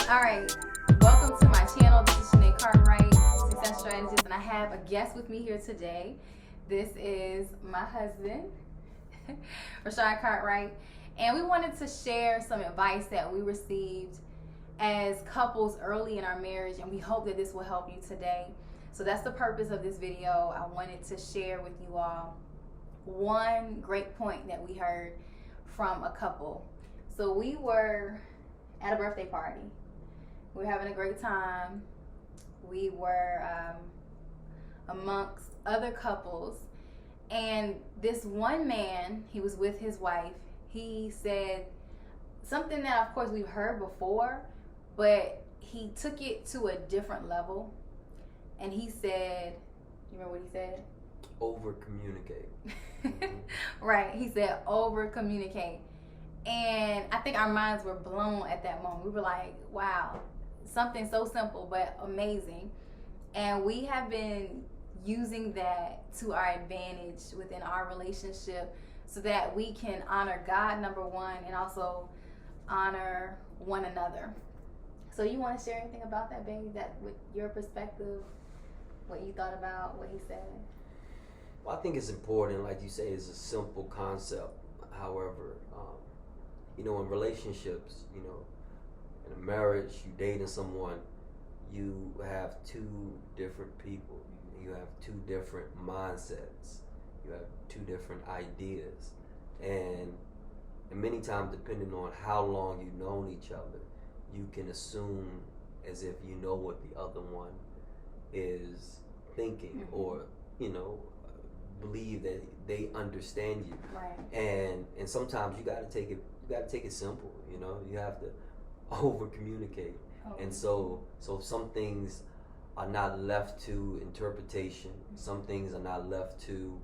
Alright, welcome to my channel. This is Shanaecartwright, success strategist, and I have a guest with me here today. This is my husband, Shanaecartwright, and we wanted to share some advice that we received as couples early in our marriage, and we hope that this will help you today. So that's the purpose of this video. I wanted to share with you all one great point that we heard from a couple. So we were at a birthday party. We were having a great time. We were amongst other couples, and this one man, he was with his wife. He said something that of course we've heard before, but he took it to a different level. And he said, you remember what he said? Over communicate. Right, he said over communicate. And I think our minds were blown at that moment. We were like, wow, something so simple but amazing. And we have been using that to our advantage within our relationship so that we can honor God, number one, and also honor one another. So you want to share anything about that, baby? That with your perspective, what you thought about what he said? Well, I think it's important, like you say, it's a simple concept. However, in relationships, in a marriage, you dating someone, you have two different people. You have two different mindsets. You have two different ideas. And many times, depending on how long you've known each other, you can assume as if you know what the other one is thinking, or believe that they understand you. Right. And sometimes you got to take it simple. You have to over communicate. And so some things are not left to interpretation. Some things are not left to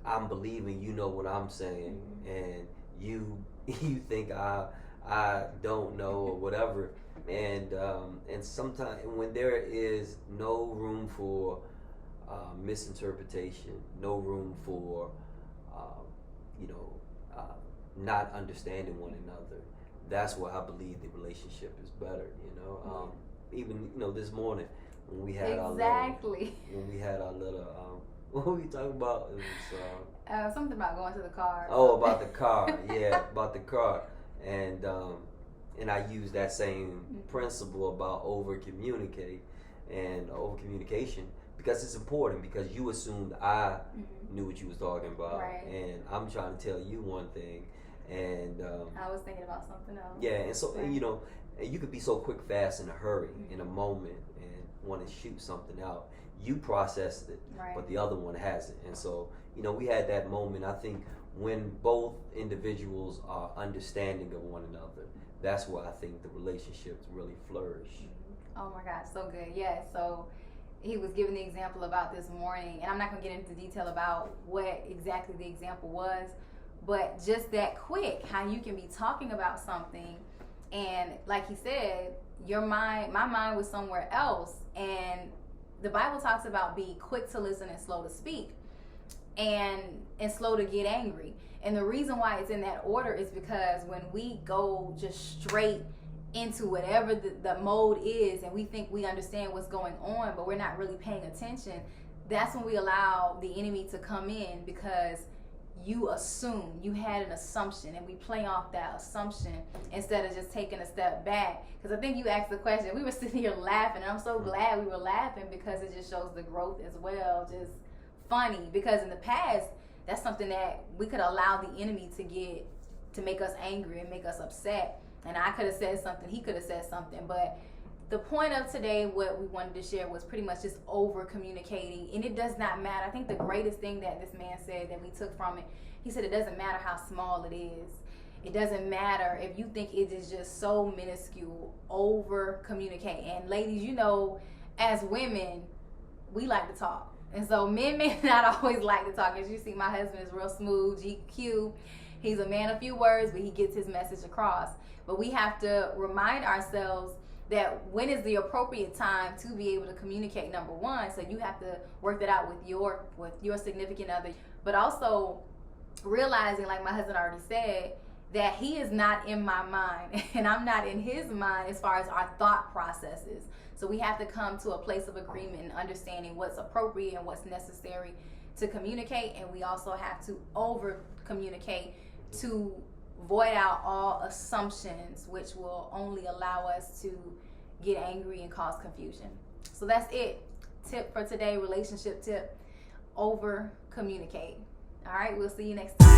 I'm believing you know what I'm saying, and you think I don't know, or whatever. And sometimes when there is no room for misinterpretation, no room for not understanding one another, that's where I believe the relationship is better. Even this morning when we had our little what were we talking about? It was something about going to the car. Oh, about the car. Yeah, about the car. And I use that same principle about over communicate and over communication, because it's important, because you assumed I knew what you was talking about, right. And I'm trying to tell you one thing, and I was thinking about something else. Yeah, and so right. and you could be so quick, fast, in a hurry, in a moment, and want to shoot something out. You processed it, right. But the other one hasn't, and so we had that moment. I think when both individuals are understanding of one another, that's where I think the relationships really flourish. Oh my gosh, so good. Yeah, so he was giving the example about this morning, and I'm not going to get into detail about what exactly the example was, but just that quick, how you can be talking about something, and like he said, my mind was somewhere else, and the Bible talks about be quick to listen and slow to speak, and slow to get angry. And the reason why it's in that order is because when we go just straight into whatever the mode is, and we think we understand what's going on, but we're not really paying attention, that's when we allow the enemy to come in, because you had an assumption, and we play off that assumption instead of just taking a step back. Because I think you asked the question, we were sitting here laughing, and I'm so glad we were laughing, because it just shows the growth as well. Just funny, because in the past, that's something that we could allow the enemy to make us angry and make us upset. And I could have said something, he could have said something. But the point of today, what we wanted to share, was pretty much just over communicating. And it does not matter. I think the greatest thing that this man said that we took from it, he said it doesn't matter how small it is. It doesn't matter if you think it is just so minuscule. Over communicate. And ladies, as women, we like to talk. And so men may not always like to talk. As you see, my husband is real smooth, GQ. He's a man of few words, but he gets his message across. But we have to remind ourselves that when is the appropriate time to be able to communicate, number one. So you have to work that out with your significant other. But also realizing, like my husband already said, that he is not in my mind and I'm not in his mind as far as our thought processes. So we have to come to a place of agreement and understanding what's appropriate and what's necessary to communicate, and we also have to over communicate to void out all assumptions, which will only allow us to get angry and cause confusion. So that's it. Tip for today, relationship tip: over communicate. All right, we'll see you next time.